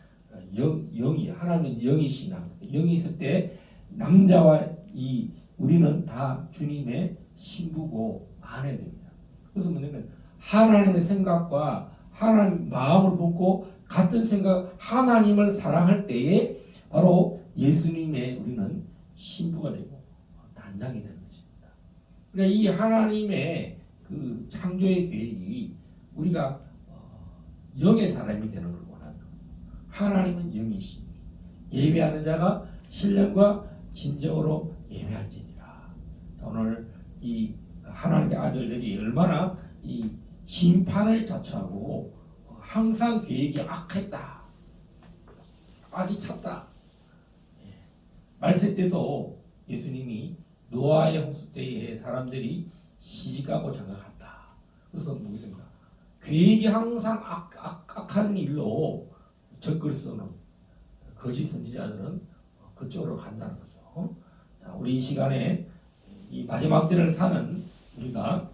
영이 하나님은 영이시나 영이 있을 때 남자와 우리는 다 주님의 신부고 아내 됩니다. 그래서 뭐냐면 하나님의 생각과 하나님 마음을 품고 같은 생각 하나님을 사랑할 때에 바로 예수님의 우리는 신부가 되고 단장이 되는 것입니다. 그러니까 이 하나님의 그 창조의 계획이 우리가 영의 사람이 되는 걸 원하는 거예요. 하나님은 영이시니 예배하는 자가 신령과 진정으로 예배할지니라. 오늘 이 하나님의 아들들이 얼마나 이 심판을 자처하고 항상 계획이 악했다. 악이 찼다. 말세 때도 예수님이 노아의 홍수 때에 사람들이 시집가고 장가갔다. 그래서 뭐겠습니까? 계획이 항상 악한 일로 접근서는 거짓 선지자들은 그쪽으로 간다는 거죠. 자, 우리 이 시간에 이 마지막 때를 사는 우리가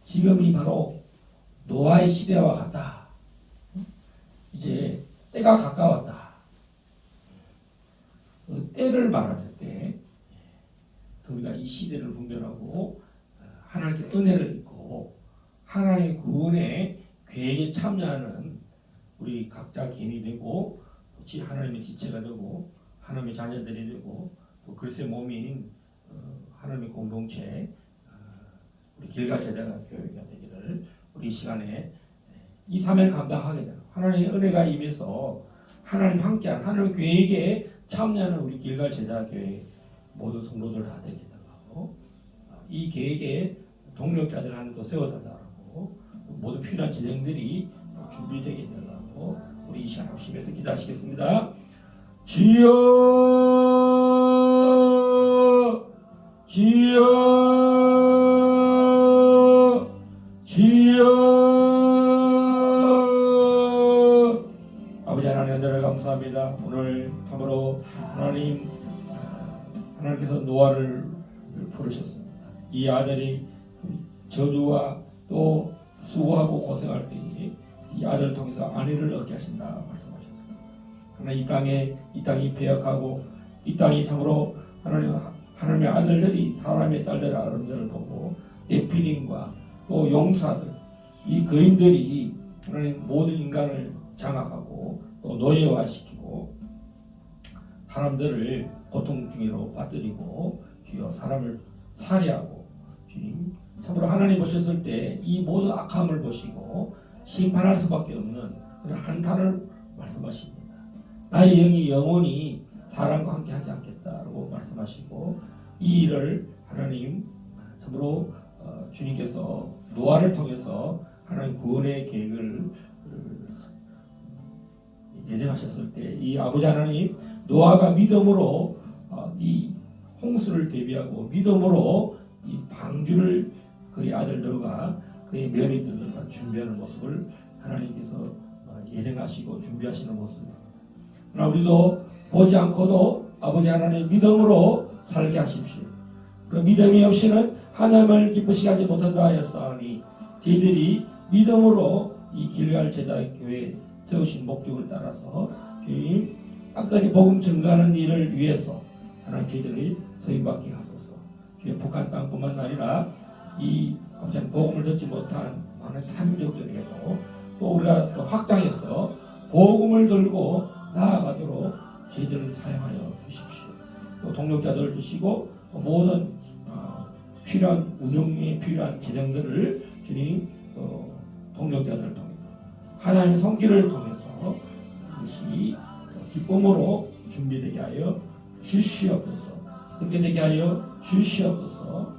지금이 바로 노아의 시대와 같다. 이제 때가 가까웠다. 그 때를 말할 때 우리가 이 시대를 분별하고 하나님께 은혜를 입고 하나님의 구원의 계획에 참여하는 우리 각자 개인이 되고 하나님의 지체가 되고 하나님의 자녀들이 되고 또 그리스도의 몸인 하나님의 공동체 우리 길갈 제자가 교회가 되기를 우리 이 시간에 이 사명을 감당하게 되는 하나님의 은혜가 임해서 하나님 함께한 하나님의 계획에 참여하는 우리 길갈 제자 교회 모든 성도들 다 되게 달라고 이 계획에 동력자들 하나님도 세워달라고 모든 필요한 진행들이 준비되게 달라고 우리 이 시간 합심해서 기도하시겠습니다. 주여 주여 주여 아버지 하나님 은혜를 감사합니다. 오늘 참으로 하나님께서 노아를 부르셨습니다. 이 아들이 저주와 또 수고하고 고생할 때에 이 아들을 통해서 아내를 얻게 하신다 말씀하셨습니다. 그러나 이 땅이 배역하고 이 땅이 참으로 하나님의 아들들이 사람의 딸들의 아름다움을 보고 네피림과 또 용사들 이 거인들이 하나님 모든 인간을 장악하고 또 노예화시키고 사람들을 고통 중으로 빠뜨리고 주여 사람을 살해하고 주님 참으로 하나님 보셨을 때 이 모든 악함을 보시고 심판할 수밖에 없는 그런 한탄을 말씀하십니다. 나의 영이 영원히 사람과 함께 하지 않겠다라고 말씀하시고 이 일을 하나님 참으로 주님께서 노아를 통해서 하나님 구원의 계획을 예정하셨을 때 이 아버지 하나님 노아가 믿음으로 이 홍수를 대비하고 믿음으로 이 방주를 그의 아들들과 그의 며느리들과 준비하는 모습을 하나님께서 예정하시고 준비하시는 모습입니다. 그러나 우리도 보지 않고도 아버지 하나님 믿음으로 살게 하십시오. 그 믿음이 없이는 하나님을 기쁘시게 하지 못한다 하였사오니 저희들이 믿음으로 이 길갈 제자교회 세우신 목적을 따라서 주님 끝까지 복음 증거하는 일을 위해서 하나님 저희들이 서임받게 하소서. 주의 북한 땅뿐만 아니라 이 복음을 듣지 못한 많은 타민족들에게도 또 우리가 또 확장해서 복음을 들고 나아가도록 저희들을 사용하여 주십시오. 또 동력자들을 주시고 또 모든 필요한 운영에 필요한 재정들을 주님 동력자들을 통해서 하나님의 손길을 통해서 이것이 기쁨으로 준비되게 하여 주시옵소서. 그렇게 되게 하여 주시옵소서.